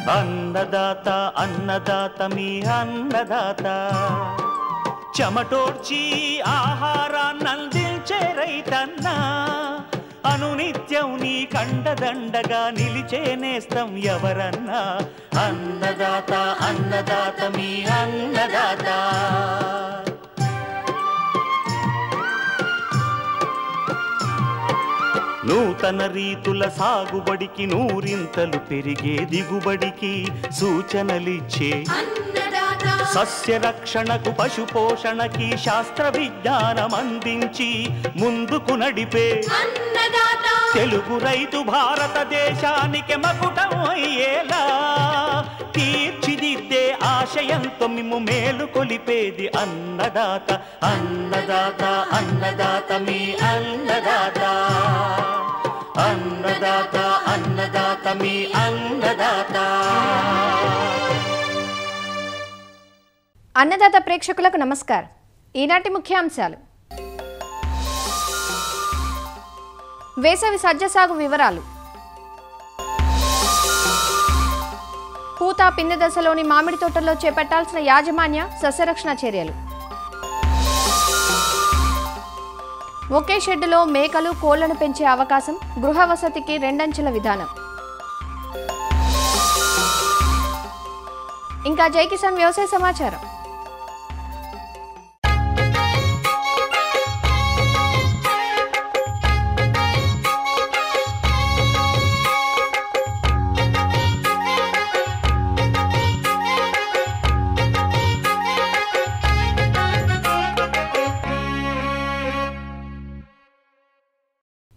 అన్నదాత అన్నదాత మీ అన్నదాత చెమటోడ్చి ఆహారాన్నందించే రైతన్నా అనునిత్యం నీ కండదండగా నిలిచే నేస్తం ఎవరన్నా అన్నదాత అన్నదాత మీ అన్నదాత నూతన రీతుల సాగుబడికి నూరింతలు పెరిగే దిగుబడికి సూచనలిచ్చే సస్య రక్షణకు పశు పోషణకి శాస్త్ర విజ్ఞానం అందించి ముందుకు నడిపే తెలుగు రైతు భారతదేశానికి మకుటం అయ్యేలా తీర్చిదిద్దే ఆశయంతో మిమ్ము మేలు కొలిపేది అన్నదాత అన్నదాత అన్నదాత మీ అన్నదాత అన్నదాత అన్నదాత మీ అన్నదాత. అన్నదాత ప్రేక్షకులకు నమస్కారం. ఈనాటి ముఖ్యాంశాలు: వేసవి సజ్జ సాగు వివరాలు, పూత పిందె దశలోని మామిడి తోటల్లో చేపట్టాల్సిన యాజమాన్య సస్యరక్షణ చర్యలు, ఒకే షెడ్డులో మేకలు కోళ్లను పెంచే అవకాశం, గృహ వసతికి రెండంచెల విధానం, ఇంకా జై కిసాన్ వ్యవసాయ సమాచారం.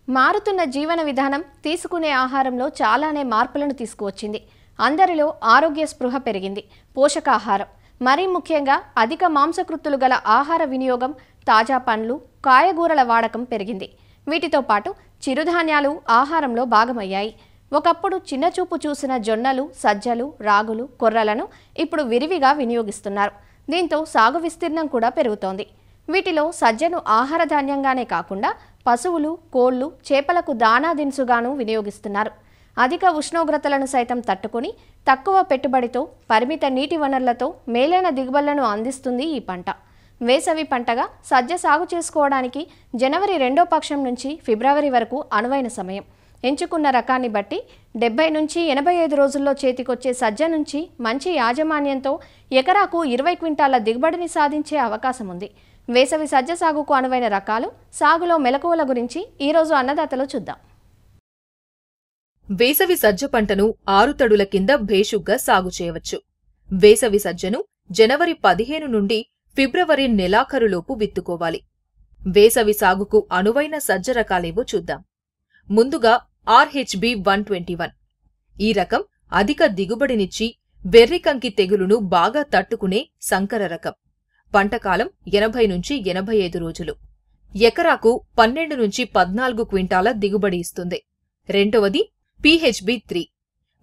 మారుతున్న జీవన విధానం తీసుకునే ఆహారంలో చాలానే మార్పులను తీసుకువచ్చింది. అందరిలో ఆరోగ్య స్పృహ పెరిగింది. పోషకాహారం, మరీ ముఖ్యంగా అధిక మాంసకృత్తులు గల ఆహార వినియోగం, తాజా పండ్లు, కాయగూరల వాడకం పెరిగింది. వీటితో పాటు చిరుధాన్యాలు ఆహారంలో భాగమయ్యాయి. ఒకప్పుడు చిన్నచూపు చూసిన జొన్నలు, సజ్జలు, రాగులు, కొర్రలను ఇప్పుడు విరివిగా వినియోగిస్తున్నారు. దీంతో సాగు విస్తీర్ణం కూడా పెరుగుతోంది. వీటిలో సజ్జను ఆహార ధాన్యంగానే కాకుండా పశువులు, కోళ్లు, చేపలకు దానా దినుసుగాను వినియోగిస్తున్నారు. అధిక ఉష్ణోగ్రతలను సైతం తట్టుకుని తక్కువ పెట్టుబడితో పరిమిత నీటి వనరులతో మేలైన దిగుబడులను అందిస్తుంది ఈ పంట. వేసవి పంటగా సజ్జ సాగు చేసుకోవడానికి జనవరి 2వ పక్షం నుంచి ఫిబ్రవరి వరకు అనువైన సమయం. ఎంచుకున్న రకాన్ని బట్టి 70 నుంచి 85 రోజుల్లో చేతికొచ్చే సజ్జ నుంచి మంచి యాజమాన్యంతో ఎకరాకు 20 క్వింటాల దిగుబడిని సాధించే అవకాశం ఉంది. వేసవి సజ్జ సాగుకు అనువైన రకాలు, సాగులో మెలకువల గురించి ఈరోజు అన్నదాతలో చూద్దాం. వేసవి సజ్జ పంటను 6 తడుల కింద భేషుగ్గా సాగు చేయవచ్చు. వేసవి సజ్జను జనవరి 15 నుండి ఫిబ్రవరి నెలాఖరులోపు విత్తుకోవాలి. వేసవి సాగుకు అనువైన సజ్జ రకాలేవో చూద్దాం. ముందుగా RHB 121. ఈ రకం అధిక దిగుబడినిచ్చి వెర్రికంకి తెగులును బాగా తట్టుకునే సంకర రకం. పంటకాలం 80 నుంచి 85 రోజులు. ఎకరాకు 12 నుంచి 14 క్వింటాల దిగుబడి ఇస్తుంది. రెండవది PHB 3.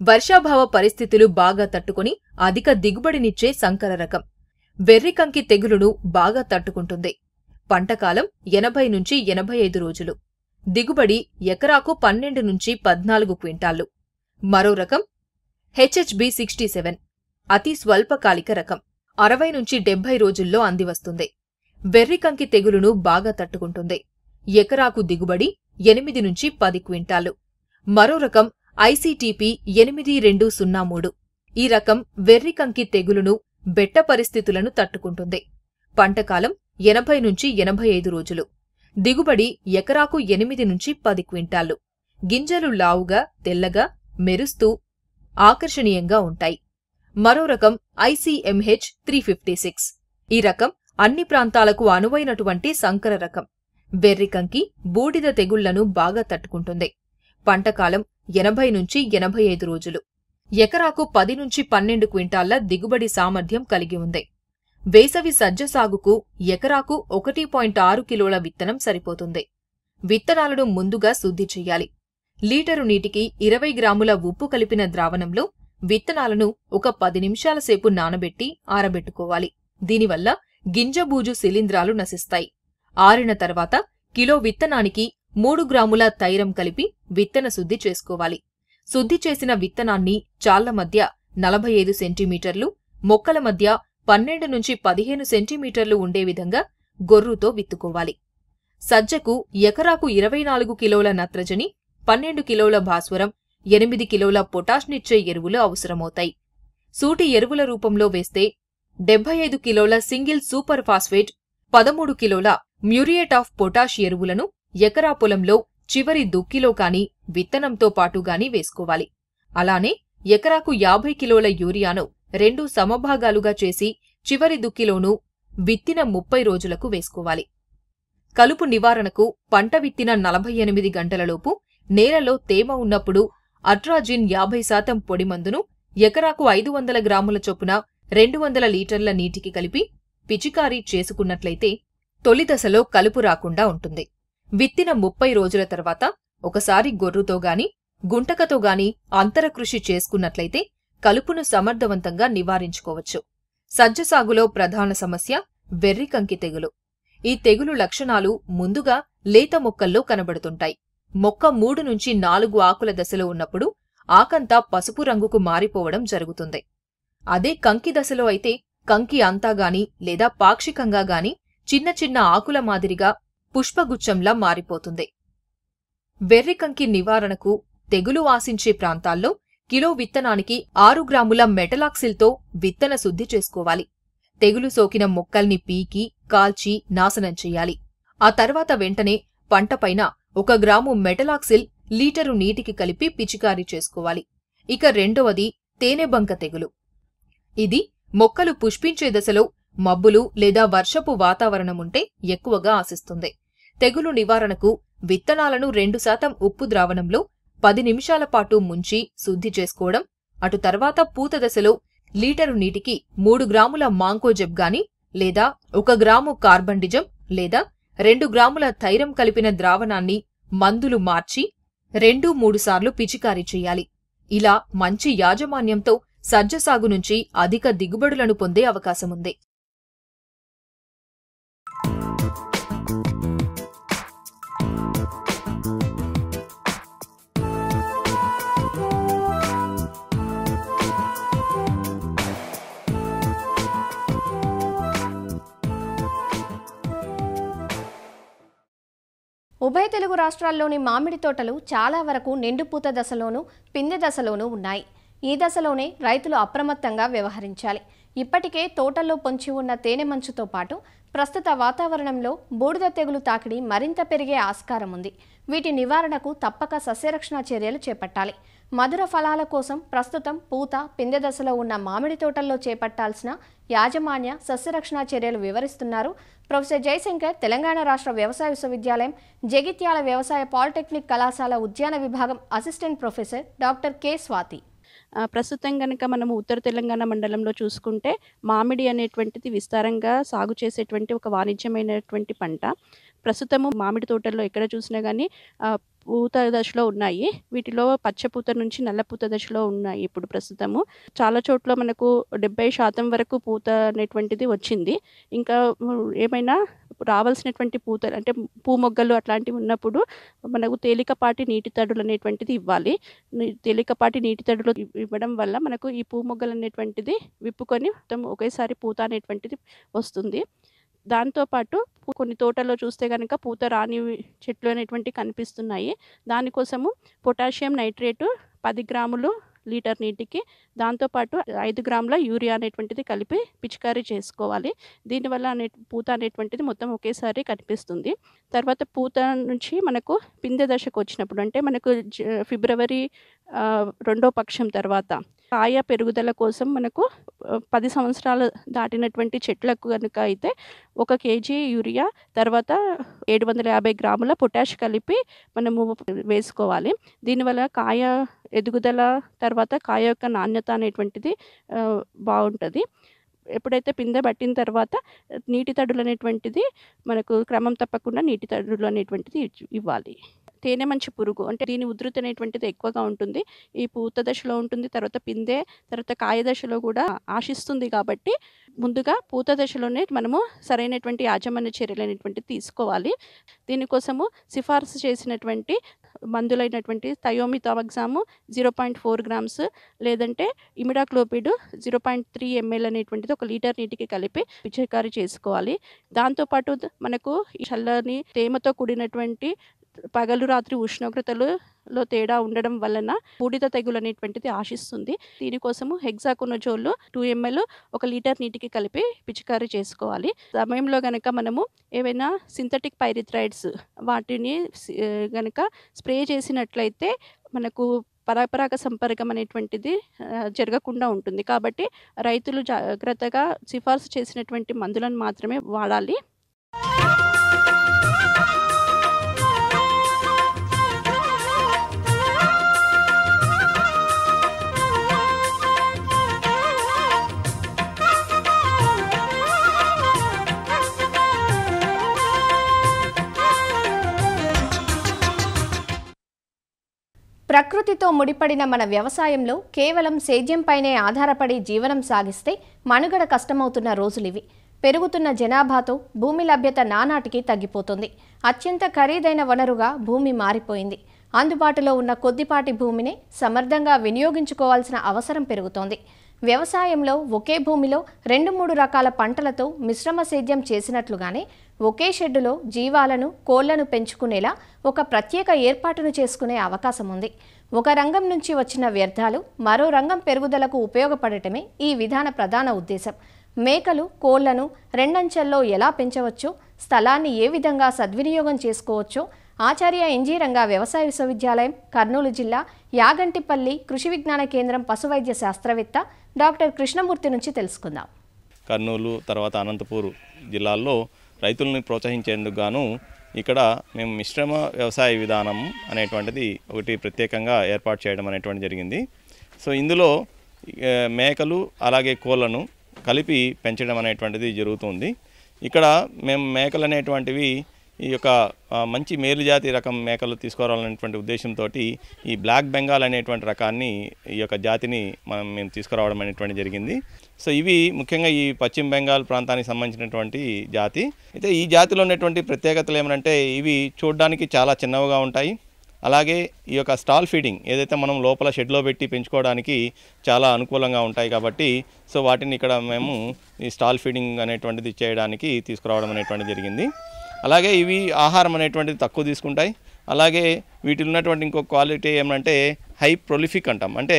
వర్షాభావ పరిస్థితులు బాగా తట్టుకుని అధిక దిగుబడినిచ్చే సంకర రకం. వెర్రికంకి తెగులును బాగా తట్టుకుంటుంది. పంటకాలం 80 నుంచి 85 రోజులు. దిగుబడి ఎకరాకు 12 నుంచి 14 క్వింటాళ్లు. మరో రకం HHB 67. అతి స్వల్పకాలిక రకం. 60 నుంచి 70 రోజుల్లో అందివస్తుంది. వెర్రికంకి తెగులును బాగా తట్టుకుంటుంది. ఎకరాకు దిగుబడి 8 నుంచి 10 క్వింటాళ్లు. మరో రకం ICTP 8203. ఈ రకం వెర్రికంకి తెగులును, బెట్ట పరిస్థితులను తట్టుకుంటుంది. పంటకాలం 80 నుంచి 85 రోజులు. దిగుబడి ఎకరాకు 8 నుంచి 10 క్వింటాళ్లు. గింజలు లావుగా, తెల్లగా, మెరుస్తూ ఆకర్షణీయంగా ఉంటాయి. మరో రకం ICMH 356. ఈ రకం అన్ని ప్రాంతాలకు అనువైనటువంటి సంకర రకం. వెర్రికంకి, బూడిద తెగుళ్లను బాగా తట్టుకుంటుంది. పంటకాలం 80 నుంచి 85 రోజులు. ఎకరాకు 10 నుంచి 12 క్వింటాళ్ల దిగుబడి సామర్థ్యం కలిగి ఉంది. వేసవి సజ్జ సాగుకు ఎకరాకు 1.6 కిలోల విత్తనం సరిపోతుంది. విత్తనాలను ముందుగా శుద్ధి చెయ్యాలి. లీటరు నీటికి 20 గ్రాముల ఉప్పు కలిపిన ద్రావణంలో విత్తనాలను ఒక 10 నిమిషాల సేపు నానబెట్టి ఆరబెట్టుకోవాలి. దీనివల్ల గింజబూజు శిలీంధ్రాలు నశిస్తాయి. ఆరిన తర్వాత కిలో విత్తనానికి 3 గ్రాముల తైరం కలిపి విత్తన శుద్ధి చేసుకోవాలి. శుద్ధి చేసిన విత్తనాన్ని చాళ్ల మధ్య 45 సెంటీమీటర్లు, మొక్కల మధ్య 12 నుంచి 15 సెంటీమీటర్లు ఉండే విధంగా గొర్రుతో విత్తుకోవాలి. సజ్జకు ఎకరాకు 24 కిలోల నత్రజని, 12 కిలోల భాస్వరం, 8 కిలోల పొటాష్నిచ్చే ఎరువులు అవసరమవుతాయి. సూటి ఎరువుల రూపంలో వేస్తే 75 కిలోల సింగిల్ సూపర్ ఫాస్ఫేట్, 13 కిలోల మ్యూరియేట్ ఆఫ్ పొటాష్ ఎరువులను ఎకరా పొలంలో చివరి దుక్కిలో కాని విత్తనంతో పాటుగాని వేసుకోవాలి. అలానే ఎకరాకు 50 కిలోల యూరియాను 2 సమభాగాలుగా చేసి చివరి దుక్కిలోనూ విత్తిన 30 రోజులకు వేసుకోవాలి. కలుపు నివారణకు పంట విత్తిన 48 గంటలలోపు నేలలో తేమ ఉన్నప్పుడు అట్రాజిన్ 50% పొడి మందును ఎకరాకు 500 గ్రాముల చొప్పున 200 లీటర్ల నీటికి కలిపి పిచికారీ చేసుకున్నట్లయితే తొలి దశలో కలుపు రాకుండా ఉంటుంది. విత్తిన 30 రోజుల తర్వాత ఒకసారి గొర్రుతో గాని గుంటకతో గాని అంతరకృషి చేసుకున్నట్లయితే కలుపును సమర్థవంతంగా నివారించుకోవచ్చు. సజ్జ సాగులో ప్రధాన సమస్య వెర్రికంకి తెగులు. ఈ తెగులు లక్షణాలు ముందుగా లేత మొక్కల్లో కనబడుతుంటాయి. మొక్క 3 నుంచి 4 ఆకుల దశలో ఉన్నప్పుడు ఆకంతా పసుపు రంగుకు మారిపోవడం జరుగుతుంది. అదే కంకి దశలో అయితే కంకి అంతా గాని లేదా పాక్షికంగా గాని చిన్న చిన్న ఆకుల మాదిరిగా పుష్పగుచ్చంలా మారిపోతుంది. వెర్రికంకి నివారణకు తెగులు ఆశించే ప్రాంతాల్లో కిలో విత్తనానికి 6 గ్రాముల మెటలాక్సిల్తో విత్తన శుద్ధి చేసుకోవాలి. తెగులు సోకిన మొక్కల్ని పీకి, కాల్చి నాశనం చెయ్యాలి. ఆ తర్వాత వెంటనే పంటపైన 1 గ్రాము మెటలాక్సిల్ లీటరు నీటికి కలిపి పిచికారీ చేసుకోవాలి. ఇక రెండవది తేనెబంక తెగులు. ఇది మొక్కలు పుష్పించే దశలో మబ్బులు లేదా వర్షపు వాతావరణముంటే ఎక్కువగా ఆశిస్తుంది. తెగులు నివారణకు విత్తనాలను 2% ఉప్పు ద్రావణంలో 10 నిమిషాల పాటు ముంచి శుద్ధి చేసుకోవడం, అటు తర్వాత పూత దశలో లీటరు నీటికి 3 గ్రాముల మాంకోజెబ్ గాని లేదా 1 గ్రాము కార్బండిజం లేదా 2 గ్రాముల థైరం కలిపిన ద్రావణాన్ని మందులు మార్చి 2-3 సార్లు పిచికారీ చెయ్యాలి. ఇలా మంచి యాజమాన్యంతో సజ్జ సాగు నుంచి అధిక దిగుబడులను పొందే అవకాశముంది. ఉభయ తెలుగు రాష్ట్రాల్లోని మామిడి తోటలు చాలా వరకు నిండుపూత దశలోనూ పిందె దశలోనూ ఉన్నాయి. ఈ దశలోనే రైతులు అప్రమత్తంగా వ్యవహరించాలి. ఇప్పటికే తోటల్లో పొంచి ఉన్న తేనె మంచుతో పాటు ప్రస్తుత వాతావరణంలో బూడిద తెగులు తాకిడి మరింత పెరిగే ఆస్కారం ఉంది. వీటి నివారణకు తప్పక సస్యరక్షణ చర్యలు చేపట్టాలి. మధుర ఫలాల కోసం ప్రస్తుతం పూత పిందె దశలో ఉన్న మామిడి తోటల్లో చేపట్టాల్సిన యాజమాన్య సస్యరక్షణ చర్యలు వివరిస్తున్నారు ప్రొఫెసర్ జయశంకర్, తెలంగాణ రాష్ట్ర వ్యవసాయ విశ్వవిద్యాలయం జగిత్యాల వ్యవసాయ పాలిటెక్నిక్ కళాశాల ఉద్యాన విభాగం assistant professor doctor K Swathi. ప్రస్తుతం కనుక మనము ఉత్తర తెలంగాణ మండలంలో చూసుకుంటే మామిడి అనేటువంటిది విస్తారంగా సాగు చేసేటువంటి ఒక వాణిజ్యమైనటువంటి పంట. ప్రస్తుతము మామిడి తోటల్లో ఎక్కడ చూసినా కానీ పూత దశలో ఉన్నాయి. వీటిలో పచ్చపూత నుంచి నల్లపూత దశలో ఉన్నాయి. ఇప్పుడు ప్రస్తుతము చాలా చోట్ల మనకు 70% వరకు పూత అనేటువంటిది వచ్చింది. ఇంకా ఏమైనా రావాల్సినటువంటి పూత అంటే పూమొగ్గలు అట్లాంటివి ఉన్నప్పుడు మనకు తేలికపాటి నీటి తడులు అనేటువంటిది ఇవ్వాలి. తేలికపాటి నీటి తడులు ఇవ్వడం వల్ల మనకు ఈ పూమొగ్గలు అనేటువంటిది విప్పుకొని మొత్తం ఒకేసారి పూత అనేటువంటిది వస్తుంది. దాంతోపాటు కొన్ని తోటల్లో చూస్తే కనుక పూత రాని చెట్లు అనేటువంటి కనిపిస్తున్నాయి. దానికోసము పొటాషియం నైట్రేటు 10 గ్రాములు లీటర్ నీటికి, దాంతోపాటు 5 గ్రాముల యూరియా అనేటువంటిది కలిపి పిచికారీ చేసుకోవాలి. దీనివల్ల పూత అనేటువంటిది మొత్తం ఒకేసారి కనిపిస్తుంది. తర్వాత పూత నుంచి మనకు పిందె దశకు వచ్చినప్పుడు అంటే మనకు ఫిబ్రవరి 2వ పక్షం తర్వాత కాయ పెరుగుదల కోసం మనకు 10 సంవత్సరాలు దాటినటువంటి చెట్లకు కనుక అయితే 1 కేజీ యూరియా తర్వాత 750 గ్రాముల పొటాష్ కలిపి మనము వేసుకోవాలి. దీనివల్ల కాయ ఎదుగుదల తర్వాత కాయ యొక్క నాణ్యత అనేటువంటిది బాగుంటుంది. ఎప్పుడైతే పిందె పట్టిన తర్వాత నీటి తడులు అనేటువంటిది మనకు క్రమం తప్పకుండా నీటి తడులు అనేటువంటిది ఇవ్వాలి. తేనె మంచి పురుగు అంటే దీని ఉధృతి అనేటువంటిది ఎక్కువగా ఉంటుంది. ఈ పూత దశలో ఉంటుంది, తర్వాత పిందె, తర్వాత కాయ దశలో కూడా ఆశిస్తుంది. కాబట్టి ముందుగా పూత దశలోనే మనము సరైనటువంటి యాజమాన్య చర్యలు అనేటువంటిది తీసుకోవాలి. దీనికోసము సిఫార్సు చేసినటువంటి మందులైనటువంటి థయోమిథామగ్జాము 0.4 గ్రామ్స్ లేదంటే ఇమిడాక్లోపిడ్ 0.3 ml అనేటువంటిది 1 లీటర్ నీటికి కలిపి పిచికారీ చేసుకోవాలి. దాంతోపాటు మనకు చల్లని తేమతో కూడినటువంటి పగలు రాత్రి ఉష్ణోగ్రతలలో తేడా ఉండడం వలన బూడిద తెగులు అనేటువంటిది ఆశిస్తుంది. దీనికోసము హెక్సాకోనజోల్ 2 ml 1 లీటర్ నీటికి కలిపి పిచికారీ చేసుకోవాలి. సమయంలో గనక మనము ఏవైనా సింథటిక్ పైరిథ్రైడ్స్ వాటిని గనక స్ప్రే చేసినట్లయితే మనకు పరపరాగ సంపర్కం అనేటువంటిది జరగకుండా ఉంటుంది. కాబట్టి రైతులు జాగ్రత్తగా సిఫార్సు చేసినటువంటి మందులను మాత్రమే వాడాలి. ప్రకృతితో ముడిపడిన మన వ్యవసాయంలో కేవలం సేద్యంపైనే ఆధారపడి జీవనం సాగిస్తే మనుగడ కష్టమవుతున్న రోజులివి. పెరుగుతున్న జనాభాతో భూమి లభ్యత నానాటికి తగ్గిపోతుంది. అత్యంత ఖరీదైన వనరుగా భూమి మారిపోయింది. అందుబాటులో ఉన్న కొద్దిపాటి భూమిని సమర్థంగా వినియోగించుకోవాల్సిన అవసరం పెరుగుతోంది. వ్యవసాయంలో ఒకే భూమిలో 2-3 రకాల పంటలతో మిశ్రమ సేద్యం చేసినట్లుగానే ఒకే షెడ్డులో జీవాలను కోళ్లను పెంచుకునేలా ఒక ప్రత్యేక ఏర్పాటును చేసుకునే అవకాశం ఉంది. ఒక రంగం నుంచి వచ్చిన వ్యర్థాలు మరో రంగం పెరుగుదలకు ఉపయోగపడటమే ఈ విధాన ప్రధాన ఉద్దేశం. మేకలు కోళ్లను రెండంచెల్లో ఎలా పెంచవచ్చో, స్థలాన్ని ఏ విధంగా సద్వినియోగం చేసుకోవచ్చో ఆచార్య ఎన్జీ-రంగా వ్యవసాయ విశ్వవిద్యాలయం కర్నూలు జిల్లా యాగంటిపల్లి కృషి విజ్ఞాన కేంద్రం పశువైద్య శాస్త్రవేత్త డాక్టర్ కృష్ణమూర్తి నుంచి తెలుసుకుందాం. కర్నూలు తర్వాత అనంతపూర్ జిల్లాల్లో రైతుల్ని ప్రోత్సహించేందుకు గాను ఇక్కడ మేము మిశ్రమ వ్యవసాయ విధానం అనేటువంటిది ఒకటి ప్రత్యేకంగా ఏర్పాటు చేయడం అనేటువంటి జరిగింది. సో ఇందులో మేకలు అలాగే కోళ్లను కలిపి పెంచడం అనేటువంటిది జరుగుతుంది. ఇక్కడ మేము మేకలు అనేటువంటివి ఈ యొక్క మంచి మేలుజాతి రకం మేకలు తీసుకురావాలనేటువంటి ఉద్దేశంతో ఈ బ్లాక్ బెంగాల్ అనేటువంటి రకాన్ని ఈ యొక్క జాతిని మేము తీసుకురావడం అనేటువంటి జరిగింది. సో ఇవి ముఖ్యంగా ఈ పశ్చిమ బెంగాల్ ప్రాంతానికి సంబంధించినటువంటి జాతి. అయితే ఈ జాతిలో ఉన్నటువంటి ప్రత్యేకతలు ఏమంటే ఇవి చూడడానికి చాలా చిన్నవిగా ఉంటాయి. అలాగే ఈ యొక్క స్టాల్ ఫీడింగ్ ఏదైతే మనం లోపల షెడ్లో పెట్టి పెంచుకోవడానికి చాలా అనుకూలంగా ఉంటాయి. కాబట్టి సో వాటిని ఇక్కడ మేము ఈ స్టాల్ ఫీడింగ్ అనేటువంటిది చేయడానికి తీసుకురావడం అనేటువంటిది జరిగింది. అలాగే ఇవి ఆహారం అనేటువంటిది తక్కువ తీసుకుంటాయి. అలాగే వీటిలో ఉన్నటువంటి ఇంకొక క్వాలిటీ ఏమంటే హై ప్రొలిఫిక్ అంటాం, అంటే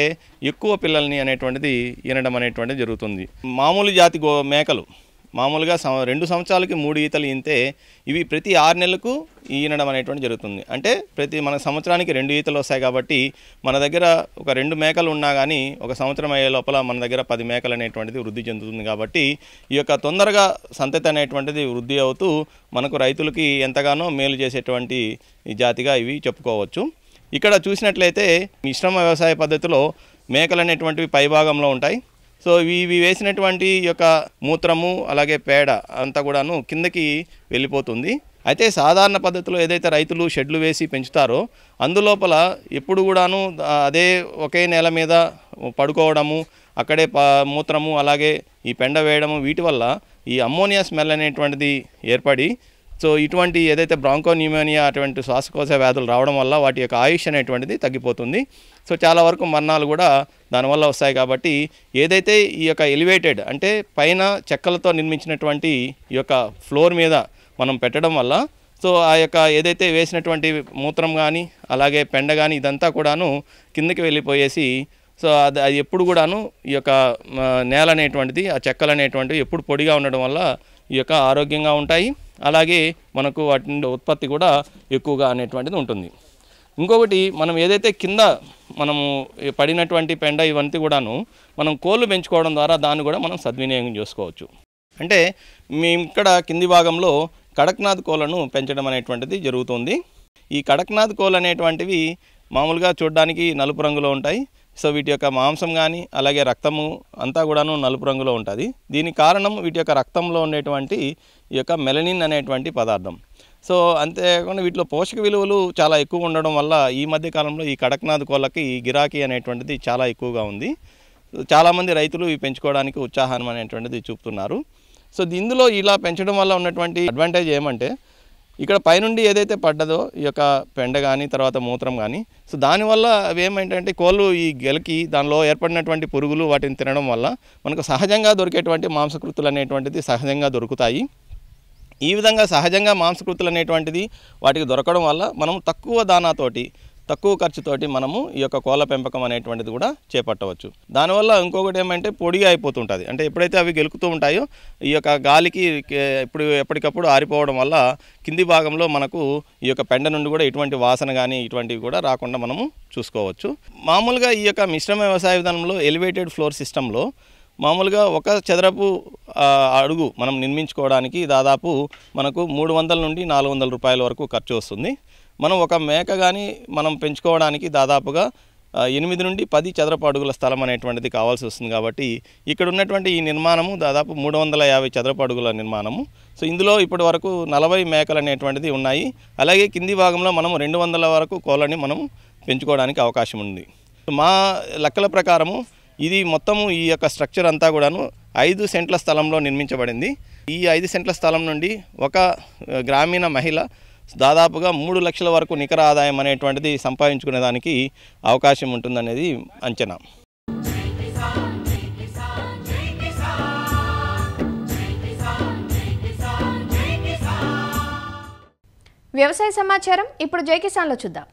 ఎక్కువ పిల్లల్ని అనేటువంటిది ఈనడం అనేటువంటిది జరుగుతుంది. మామూలు జాతి మేకలు మామూలుగా 2 సంవత్సరాలకి 3 ఈతలు ఈనితే ఇవి ప్రతి 6 నెలలకు ఈనడం అనేటువంటి జరుగుతుంది. అంటే మన సంవత్సరానికి 2 ఈతలు వస్తాయి. కాబట్టి మన దగ్గర ఒక 2 మేకలు ఉన్నా కానీ ఒక సంవత్సరం అయ్యే లోపల మన దగ్గర 10 మేకలు అనేటువంటిది వృద్ధి చెందుతుంది. కాబట్టి ఈ యొక్క తొందరగా సంతతి అనేటువంటిది వృద్ధి అవుతూ మనకు రైతులకి ఎంతగానో మేలు చేసేటువంటి ఈ జాతిగా ఇవి చెప్పుకోవచ్చు. ఇక్కడ చూసినట్లయితే మిశ్రమ వ్యవసాయ పద్ధతిలో మేకలు అనేటువంటివి పైభాగంలో ఉంటాయి. సో ఇవి వేసినటువంటి యొక్క మూత్రము అలాగే పేడ అంతా కూడాను కిందకి వెళ్ళిపోతుంది. అయితే సాధారణ పద్ధతిలో ఏదైతే రైతులు షెడ్లు వేసి పెంచుతారో అందులోపల ఎప్పుడు కూడాను అదే ఒకే నేల మీద పడుకోవడము, అక్కడే మూత్రము అలాగే ఈ పెండ వేయడము, వీటి వల్ల ఈ అమ్మోనియా స్మెల్ అనేటువంటిది ఏర్పడి సో ఇటువంటి ఏదైతే బ్రాంకో న్యూమోనియా అటువంటి శ్వాసకోశ వ్యాధులు రావడం వల్ల వాటి యొక్క ఆయుష్ అనేటువంటిది తగ్గిపోతుంది. సో చాలా వరకు మరణాలు కూడా దానివల్ల వస్తాయి. కాబట్టి ఏదైతే ఈ యొక్క ఎలివేటెడ్ అంటే పైన చెక్కలతో నిర్మించినటువంటి ఈ యొక్క ఫ్లోర్ మీద మనం పెట్టడం వల్ల సో ఆ యొక్క ఏదైతే వేసినటువంటి మూత్రం కానీ అలాగే పెండ కానీ ఇదంతా కూడాను కిందకి వెళ్ళిపోయేసి సో అది ఎప్పుడు కూడాను ఈ యొక్క నేల అనేటువంటిది ఆ చెక్కలు అనేటువంటివి ఎప్పుడు పొడిగా ఉండడం వల్ల ఈ యొక్క ఆరోగ్యంగా ఉంటాయి. అలాగే మనకు వాటి నుండి ఉత్పత్తి కూడా ఎక్కువగా అనేటువంటిది ఉంటుంది. ఇంకొకటి మనం ఏదైతే కింద మనము పడినటువంటి పెండ ఇవంతా కూడాను మనం కోళ్ళు పెంచుకోవడం ద్వారా దాన్ని కూడా మనం సద్వినియోగం చేసుకోవచ్చు. అంటే మేము ఇక్కడ కింది భాగంలో కడక్నాథ్ కోళ్ళను పెంచడం అనేటువంటిది జరుగుతుంది. ఈ కడక్నాథ్ కోళ్ళు అనేటువంటివి మామూలుగా చూడడానికి నలుపు రంగులో ఉంటాయి. సో వీటి యొక్క మాంసం కానీ అలాగే రక్తము అంతా కూడాను నలుపు రంగులో ఉంటుంది. దీనికి కారణం వీటి యొక్క రక్తంలో ఉండేటువంటి ఈ యొక్క మెలనిన్ అనేటువంటి పదార్థం. సో అంతేకాకుండా వీటిలో పోషక విలువలు చాలా ఎక్కువ ఉండడం వల్ల ఈ మధ్య కాలంలో ఈ కడక్నాథ్ కోళ్ళకి గిరాకీ అనేటువంటిది చాలా ఎక్కువగా ఉంది. చాలామంది రైతులు ఇవి పెంచుకోవడానికి ఉత్సాహం అనేటువంటిది చూపుతున్నారు. సో ఇందులో ఇలా పెంచడం వల్ల ఉన్నటువంటి అడ్వాంటేజ్ ఏమంటే ఇక్కడ పైనుండి ఏదైతే పడ్డదో ఈ యొక్క పెండ కానీ తర్వాత మూత్రం కానీ సో దానివల్ల అవి ఏమేంటంటే కోళ్ళు ఈ గెలకి దానిలో ఏర్పడినటువంటి పురుగులు వాటిని తినడం వల్ల మనకు సహజంగా దొరికేటువంటి మాంసకృతులు అనేటువంటిది సహజంగా దొరుకుతాయి. ఈ విధంగా సహజంగా మాంసకృతులు అనేటువంటిది వాటికి దొరకడం వల్ల మనం తక్కువ దానాతోటి తక్కువ ఖర్చుతోటి మనము ఈ యొక్క కోళ్ళ పెంపకం అనేటువంటిది కూడా చేపట్టవచ్చు. దానివల్ల ఇంకొకటి ఏమంటే పొడిగా అయిపోతుంటుంది. అంటే ఎప్పుడైతే అవి గెలుకుతూ ఉంటాయో ఈ యొక్క గాలికి ఇప్పుడు ఎప్పటికప్పుడు ఆరిపోవడం వల్ల కింది భాగంలో మనకు ఈ యొక్క పెండ నుండి కూడా ఇటువంటి వాసన కానీ ఇటువంటివి కూడా రాకుండా మనము చూసుకోవచ్చు. మామూలుగా ఈ యొక్క మిశ్రమ వ్యవసాయ విధానంలో ఎలివేటెడ్ ఫ్లోర్ సిస్టంలో మామూలుగా ఒక చదరపు అడుగు మనం నిర్మించుకోవడానికి దాదాపు మనకు 300 నుండి 400 రూపాయల వరకు ఖర్చు వస్తుంది. మనం ఒక మేక కానీ మనం పెంచుకోవడానికి దాదాపుగా 8 నుండి 10 చదరపు అడుగుల స్థలం అనేటువంటిది కావాల్సి వస్తుంది. కాబట్టి ఇక్కడ ఉన్నటువంటి ఈ నిర్మాణము దాదాపు 350 చదరపు అడుగుల నిర్మాణము. సో ఇందులో ఇప్పటి వరకు 40 మేకలు అనేటువంటిది ఉన్నాయి. అలాగే కింది భాగంలో మనం 200 వరకు కోళ్ళని మనం పెంచుకోవడానికి అవకాశం ఉంది. మా లెక్కల ప్రకారము ఇది మొత్తము ఈ యొక్క స్ట్రక్చర్ అంతా కూడాను 5 సెంట్ల స్థలంలో నిర్మించబడింది. ఈ 5 సెంట్ల స్థలం నుండి ఒక గ్రామీణ మహిళ దాదాపుగా 3 లక్షల వరకు నికర ఆదాయం అనేటువంటిది సంపాదించుకునే దానికి అవకాశం ఉంటుందనేది అంచనా. వ్యవసాయ సమాచారం ఇప్పుడు జై కిసాన్లో చూద్దాం.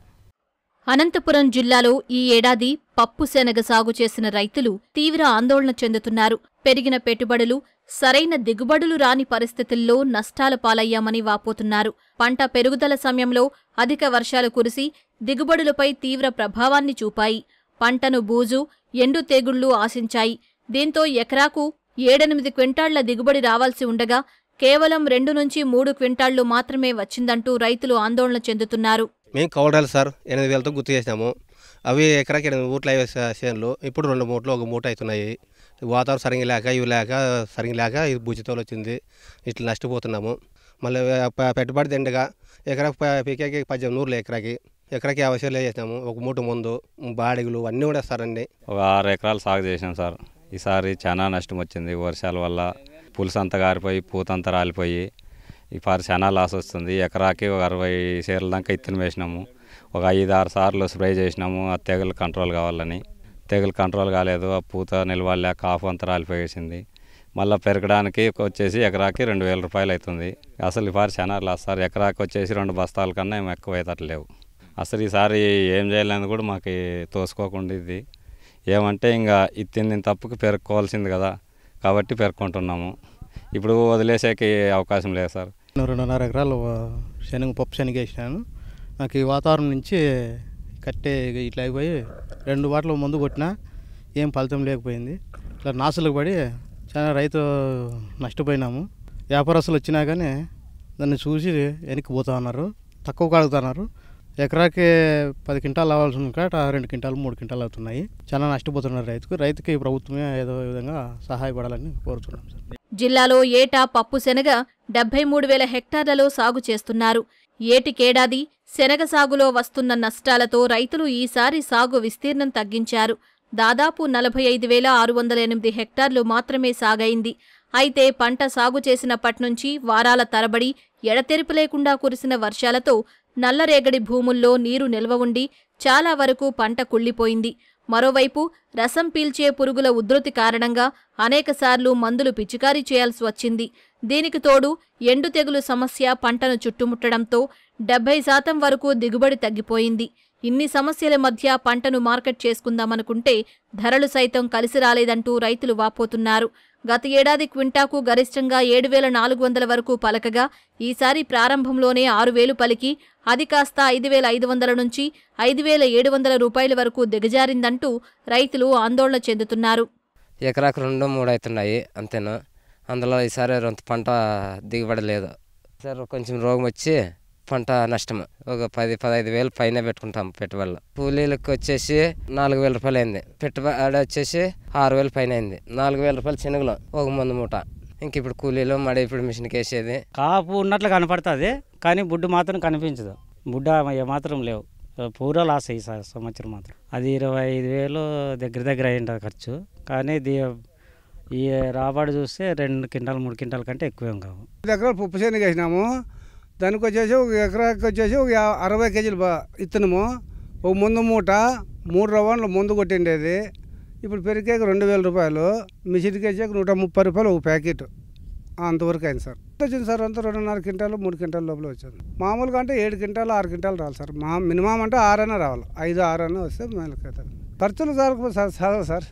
అనంతపురం జిల్లాలో ఈ ఏడాది పప్పు శనగ సాగు చేసిన రైతులు తీవ్ర ఆందోళన చెందుతున్నారు. పెరిగిన పెట్టుబడులు, సరైన దిగుబడులు రాని పరిస్థితుల్లో నష్టాల పాలయ్యామని వాపోతున్నారు. పంట పెరుగుదల సమయంలో అధిక వర్షాలు కురిసి దిగుబడులపై తీవ్ర ప్రభావాన్ని చూపాయి. పంటను బూజు, ఎండు తెగుళ్లు ఆశించాయి. దీంతో ఎకరాకు 7-8 క్వింటాళ్ల దిగుబడి రావాల్సి ఉండగా కేవలం 2 నుంచి 3 క్వింటాళ్లు మాత్రమే వచ్చిందంటూ రైతులు ఆందోళన చెందుతున్నారు. మేము కౌడాలి సార్ 8,000తో గుర్తు చేసినాము. అవి ఎకరాకి 8 మూటలు అయ్యే చేనులు ఇప్పుడు 2 మూటలు 1 మూట అవుతున్నాయి. వాతావరణం సరిగ్గా లేక ఇవి సరిగ్గా లేక ఇది భుజితోలు వచ్చింది. ఇట్లా నష్టపోతున్నాము. మళ్ళీ పెట్టుబడి దండగా ఎకరాకి పీకేకి 18 ఎకరాకి 50 వేలు చేసినాము. 1 మూట ముందు బాడిగులు అన్నీ కూడా వేస్తారండి. ఒక 6 ఎకరాలు సాగు చేసినాం సార్. ఈసారి చాలా నష్టం వచ్చింది. వర్షాల వల్ల పులుసు అంతా గారిపోయి పూతంతా రాలిపోయి ఈసారి చాలా లాస్ వస్తుంది. ఎకరాకి 60 సేర్ల దాకా ఇత్తనం వేసినాము. ఒక 5-6 సార్లు స్ప్రే చేసినాము. ఆ తెగులు కంట్రోల్ కావాలని. తెగులు కంట్రోల్ కాలేదు. ఆ పూత నిలవలే కాపు అంతా రాలిపోయేసింది. మళ్ళీ పెరగడానికి వచ్చేసి ఎకరాకి 2,000 రూపాయలు అవుతుంది. అసలు ఈసారి చాలా లాస్ సార్. ఎకరాకి వచ్చేసి 2 బస్తాల కన్నా ఏమి ఎక్కువ అవుతట్లేవు. అసలు ఈసారి ఏం చేయాలని కూడా మాకు తోసుకోకుండా ఇది ఏమంటే ఇంకా ఇత్తింది తప్పుకి పెరుక్కోవాల్సింది కదా, కాబట్టి పెరుక్కుంటున్నాము. ఇప్పుడు వదిలేసేకి అవకాశం లేదు సార్. 2.5 ఎకరాలు పప్పు శనగ వేసినాను. నాకు ఈ వాతావరణం నుంచి కట్టే ఇట్లా అయిపోయి 2 బాటలు మందు కొట్టినా ఏం ఫలితం లేకపోయింది. ఇట్లా నాసులకు పడి చాలా రైతు నష్టపోయినాము. వ్యాపారస్తులు వచ్చినా కానీ దాన్ని చూసి వెనక్కి పోతా ఉన్నారు, తక్కువ కడుగుతున్నారు. ఎకరాకి 10 క్వింటాలు అవ్వాల్సిన కాట 2 క్వింటాలు 3 క్వింటాలు అవుతున్నాయి. చాలా నష్టపోతున్నారు రైతుకి ప్రభుత్వమే ఏదో విధంగా సహాయపడాలని కోరుతున్నాం సార్. జిల్లాలో ఏటా పప్పు శనగ 73,000 హెక్టార్లలో సాగు చేస్తున్నారు. ఏటికేడాది శనగ సాగులో వస్తున్న నష్టాలతో రైతులు ఈసారి సాగు విస్తీర్ణం తగ్గించారు. దాదాపు 45,608 హెక్టార్లు మాత్రమే సాగైంది. అయితే పంట సాగు చేసినప్పట్నుంచి వారాల తరబడి ఎడతెరిపి లేకుండా కురిసిన వర్షాలతో నల్లరేగడి భూముల్లో నీరు నిల్వ ఉండి చాలా వరకు పంట కుళ్లిపోయింది. మరోవైపు రసం పీల్చే పురుగుల ఉధృతి కారణంగా అనేకసార్లు మందులు పిచికారీ చేయాల్సి వచ్చింది. దీనికి తోడు ఎండు తెగులు సమస్య పంటను చుట్టుముట్టడంతో 70% వరకు దిగుబడి తగ్గిపోయింది. ఇన్ని సమస్యల మధ్య పంటను మార్కెట్ చేసుకుందామనుకుంటే ధరలు సైతం కలిసి రాలేదంటూ రైతులు వాపోతున్నారు. గత ఏడాది క్వింటాకు గరిష్టంగా 7,400 వరకు పలకగా ఈసారి ప్రారంభంలోనే 6,000 పలికి అది కాస్త 5,500 నుంచి 5,700 రూపాయల వరకు దిగజారిందంటూ రైతులు ఆందోళన చెందుతున్నారు. ఎకరాకు 2-3 అవుతున్నాయి అంతేనా. అందులో ఈసారి పంట దిగుబడి లేదు సార్. కొంచెం రోగం వచ్చి పంట నష్టం. ఒక 10-15 వేలు పైన పెట్టుకుంటాం పెట్టుబడులు. కూలీలకు వచ్చేసి 4,000 రూపాయలు అయింది. పెట్టుబడి వచ్చేసి 6,000 పైన అయింది. 4,000 రూపాయలు శనగలు 1 మంది మూట. ఇంక ఇప్పుడు కూలీలు మడ ఇప్పుడు మిషన్కి వేసేది. కాపు ఉన్నట్లు కనపడుతుంది కానీ బుడ్డు మాత్రం కనిపించదు. బుడ్డ ఏమాత్రం లేవు. పూరా లాస్ అయ్యి సార్ సంవత్సరం మాత్రం. అది 25,000 దగ్గర అయ్యింది ఖర్చు. కానీ ఈ రాబడి చూస్తే 2 క్వింటాలు 3 క్వింటాల కంటే ఎక్కువేం కావు. దగ్గర పప్పు శనగ వేసినాము. దానికి వచ్చేసి ఒక ఎకరాకి వచ్చేసి ఒక 60 కేజీలు ఇత్తనము, ఒక ముందు మూట 3 రౌండ్లు ముందు కొట్టిండేది. ఇప్పుడు పెరిగాక 2000 రూపాయలు, మిషన్కి వచ్చాక 130 రూపాయలు ఒక ప్యాకెట్. అంతవరకు అయింది సార్. వచ్చింది సార్ అంతా 2.5 క్వింటాలు 3 క్వింటాల లోపల వచ్చింది. మామూలుగా అంటే 7 క్వింటాలు 6 క్వింటాలు రావాలి సార్. మినిమం అంటే 6 అయినా రావాలి, 5, 6 అయినా వస్తే మేలకవుతుంది. ఖర్చులు సార్.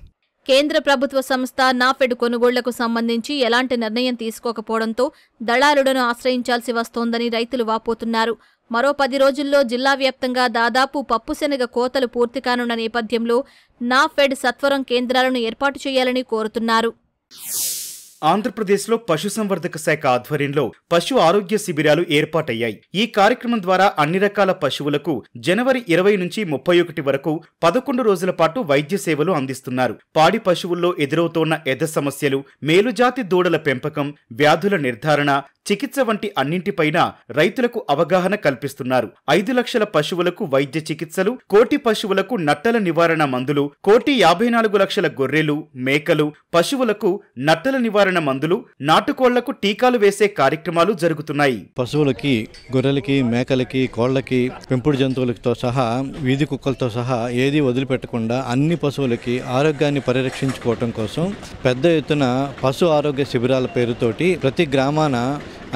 కేంద్ర ప్రభుత్వ సంస్థ నాఫెడ్ కొనుగోళ్లకు సంబంధించి ఎలాంటి నిర్ణయం తీసుకోకపోవడంతో దళారులను ఆశ్రయించాల్సి వస్తోందని రైతులు వాపోతున్నారు. మరో 10 రోజుల్లో జిల్లా వ్యాప్తంగా దాదాపు పప్పుశనగ కోతలు పూర్తి కానున్న నేపథ్యంలో నాఫెడ్ సత్వరం కేంద్రాలను ఏర్పాటు చేయాలని కోరుతున్నారు. ఆంధ్రప్రదేశ్లో పశుసంవర్ధక శాఖ ఆధ్వర్యంలో పశు ఆరోగ్య శిబిరాలు ఏర్పాటయ్యాయి. ఈ కార్యక్రమం ద్వారా అన్ని రకాల పశువులకు జనవరి 20 నుంచి 31 వరకు 11 రోజుల పాటు వైద్య సేవలు అందిస్తున్నారు. పాడి పశువుల్లో ఎదురవుతోన్న ఎద సమస్యలు, మేలుజాతి దూడల పెంపకం, వ్యాధుల నిర్ధారణ, చికిత్స వంటి అన్నింటిపైన రైతులకు అవగాహన కల్పిస్తున్నారు. 5 లక్షల పశువులకు వైద్య చికిత్సలు, 1 కోటి పశువులకు నట్టల నివారణ మందులు, 1,54 లక్షల గొర్రెలు, మేకలు, పశువులకు నట్టల నివారణ మందులు, నాటుకోళ్లకు టీకాలు వేసే కార్యక్రమాలు జరుగుతున్నాయి. పశువులకి, గొర్రెలకి, మేకలకి, కోళ్లకి, పెంపుడు జంతువులతో సహా వీధి కుక్కలతో సహా ఏది వదిలిపెట్టకుండా అన్ని పశువులకి ఆరోగ్యాన్ని పరిరక్షించుకోవటం కోసం పెద్ద ఎత్తున పశు ఆరోగ్య శిబిరాల పేరుతోటి ప్రతి గ్రామాన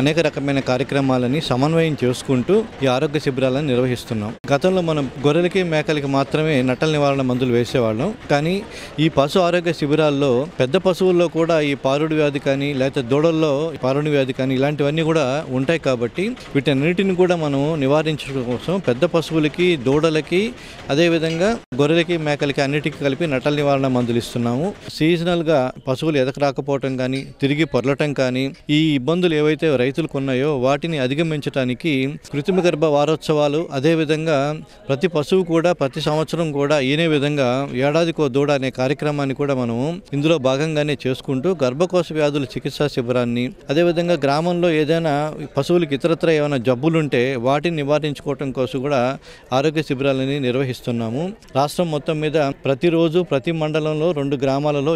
అనేక రకమైన కార్యక్రమాలని సమన్వయం చేసుకుంటూ ఈ ఆరోగ్య శిబిరాలను నిర్వహిస్తున్నాం. గతంలో మనం గొర్రెలకి, మేకలకి మాత్రమే నట్టల నివారణ మందులు వేసేవాళ్ళం. కానీ ఈ పశు ఆరోగ్య శిబిరాల్లో పెద్ద పశువుల్లో కూడా ఈ పారుడు వ్యాధి కానీ, లేకపోతే దూడల్లో పారుడు వ్యాధి కానీ ఇలాంటివన్నీ కూడా ఉంటాయి. కాబట్టి వీటన్నిటిని కూడా మనం నివారించడం కోసం పెద్ద పశువులకి, దూడలకి, అదేవిధంగా గొర్రెలకి, మేకలకి అన్నిటికీ కలిపి నట్టల నివారణ మందులు ఇస్తున్నాము. సీజనల్గా పశువులు ఎదక రాకపోవటం కానీ, తిరిగి పొరలటం కానీ, ఈ ఇబ్బందులు ఏవైతే రైతులకు ఉన్నాయో వాటిని అధిగమించడానికి కృత్రిమ గర్భ వారోత్సవాలు, అదేవిధంగా ప్రతి పశువు కూడా ప్రతి సంవత్సరం కూడా ఈనే విధంగా ఏడాదికో దూడ అనే కార్యక్రమాన్ని కూడా మనం ఇందులో భాగంగానే చేసుకుంటూ గర్భకోశ వ్యాధుల చికిత్సా శిబిరాన్ని, అదేవిధంగా గ్రామంలో ఏదైనా పశువులకు ఇతరత్ర ఏమైనా జబ్బులుంటే వాటిని నివారించుకోవటం కోసం కూడా ఆరోగ్య శిబిరాలని నిర్వహిస్తున్నాము. రాష్ట్రం మొత్తం మీద ప్రతిరోజు ప్రతి మండలంలో 2 గ్రామాలలో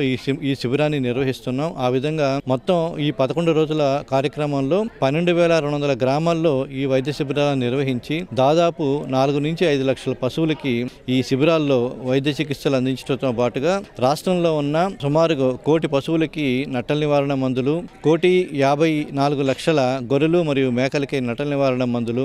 ఈ శిబిరాన్ని నిర్వహిస్తున్నాం. ఆ విధంగా మొత్తం ఈ 11 రోజుల కార్యక్రమంలో 12,200 గ్రామాల్లో ఈ వైద్య శిబిరాలను నిర్వహించి దాదాపు 4 నుంచి 5 లక్షల పశువులకి ఈ శిబిరాల్లో వైద్య చికిత్సలు అందించడంతో పాటుగా రాష్ట్రంలో ఉన్న సుమారు 1 కోటి పశువులకి నట్టల నివారణ మందులు, 1,54 లక్షల గొర్రెలు మరియు మేకలకి నట్టల నివారణ మందులు,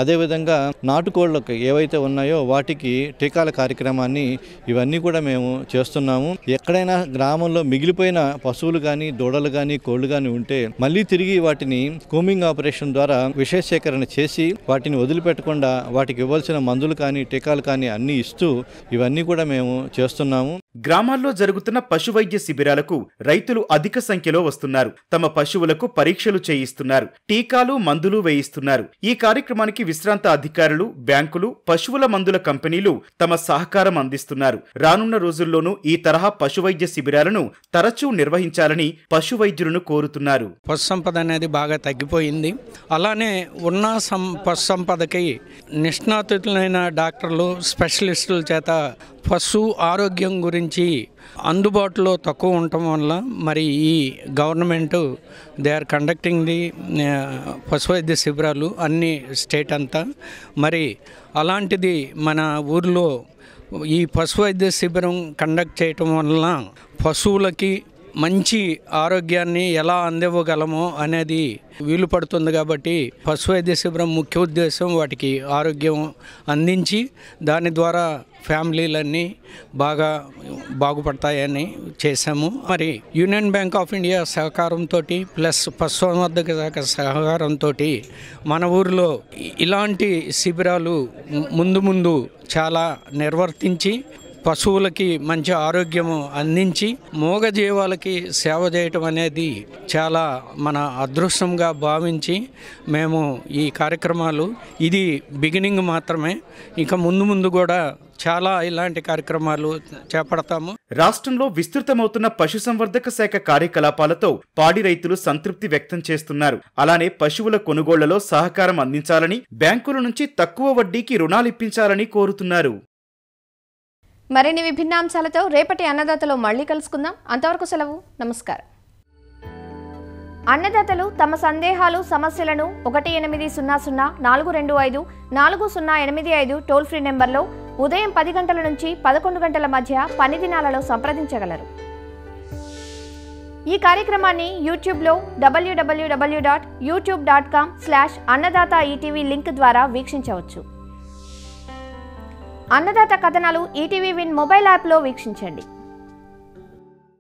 అదేవిధంగా నాటుకోళ్లకు ఏవైతే ఉన్నాయో వాటికి టీకాల కార్యక్రమాన్ని ఇవన్నీ కూడా మేము చేస్తున్నాము. ఎక్కడైనా గ్రామంలో మిగిలిపోయిన పశువులు కానీ, దూడలు కానీ, కోళ్లు కానీ ఉంటే మళ్ళీ తిరిగి వాటిని కూమింగ్ ఆపరేషన్ ద్వారా విషయ సేకరణ చేసి వాటిని వదిలిపెట్టకుండా వాటికి ఇవ్వాల్సిన మందులు కానీ, టీకాలు కానీ అన్ని ఇస్తూ ఇవన్నీ కూడా మేము చేస్తున్నాము. గ్రామాల్లో జరుగుతున్న పశు వైద్య శిబిరాలకు రైతులు అధిక సంఖ్యలో వస్తున్నారు. తమ పశువులకు పరీక్షలు చేయిస్తున్నారు, టీకాలు, మందులు వేయిస్తున్నారు. ఈ కార్యక్రమానికి విశ్రాంత అధికారులు, బ్యాంకులు, పశువుల మందుల కంపెనీలు తమ సహకారం అందిస్తున్నారు. రానున్న రోజుల్లోనూ ఈ తరహా పశు వైద్య శిబిరాలను తరచూ నిర్వహించాలని పశు వైద్యులను కోరుతున్నారు. పశు సంపద అనేది బాగా తగ్గిపోయింది. అలానే ఉన్న పశు సంపదకి నిష్ణాతులైన డాక్టర్లు, స్పెషలిస్టుల చేత పశు ఆరోగ్యం గురించి అందుబాటులో తక్కువ ఉండటం వల్ల మరి ఈ government they are conducting the పశు వైద్య శిబిరాలు అన్ని స్టేట్ అంతా. మరి అలాంటిది మన ఊర్లో ఈ పశు వైద్య శిబిరం కండక్ట్ చేయటం వలన పశువులకి మంచి ఆరోగ్యాన్ని ఎలా అందివ్వగలమో అనేది వీలు పడుతుంది. కాబట్టి పశు వైద్య శిబిరం ముఖ్య ఉద్దేశం వాటికి ఆరోగ్యం అందించి దాని ద్వారా ఫ్యామిలీలన్నీ బాగుపడతాయని చేశాము. మరి యూనియన్ బ్యాంక్ ఆఫ్ ఇండియా సహకారంతో ప్లస్ పశుసంవర్ధక శాఖ సహకారంతో మన ఊరిలో ఇలాంటి శిబిరాలు ముందు చాలా నిర్వర్తించి పశువులకి మంచి ఆరోగ్యము అందించి మూగజీవాలకి సేవ చేయటం అనేది చాలా మన అదృష్టంగా భావించి మేము ఈ కార్యక్రమాలు, ఇది బిగినింగ్ మాత్రమే, ఇక ముందు కూడా చాలా ఇలాంటి కార్యక్రమాలు చేపడతాము. రాష్ట్రంలో విస్తృతమవుతున్న పశుసంవర్ధక శాఖ కార్యకలాపాలతో పాడి రైతులు సంతృప్తి వ్యక్తం చేస్తున్నారు. అలానే పశువుల కొనుగోళ్లలో సహకారం అందించాలని, బ్యాంకుల నుంచి తక్కువ వడ్డీకి రుణాలిప్పించాలని కోరుతున్నారు. మరిన్ని విభిన్న అంశాలతో రేపటి అన్నదాతలో మళ్ళీ కలుసుకుందాం. అంతవరకు సెలవు. నమస్కారం. అన్నదాతలు తమ సందేహాలు సమస్యలను 1800-425-4085 టోల్ ఫ్రీ నెంబర్లో ఉదయం 10 గంటల నుంచి 11 గంటల మధ్య పని దినాలలో సంప్రదించగలరు. ఈ కార్యక్రమాన్ని యూట్యూబ్లో www.youtube.com/annadata-etv లింక్ ద్వారా వీక్షించవచ్చు. అన్నదాత కథనాలు ఈటీవీ విన్ మొబైల్ యాప్లో వీక్షించండి.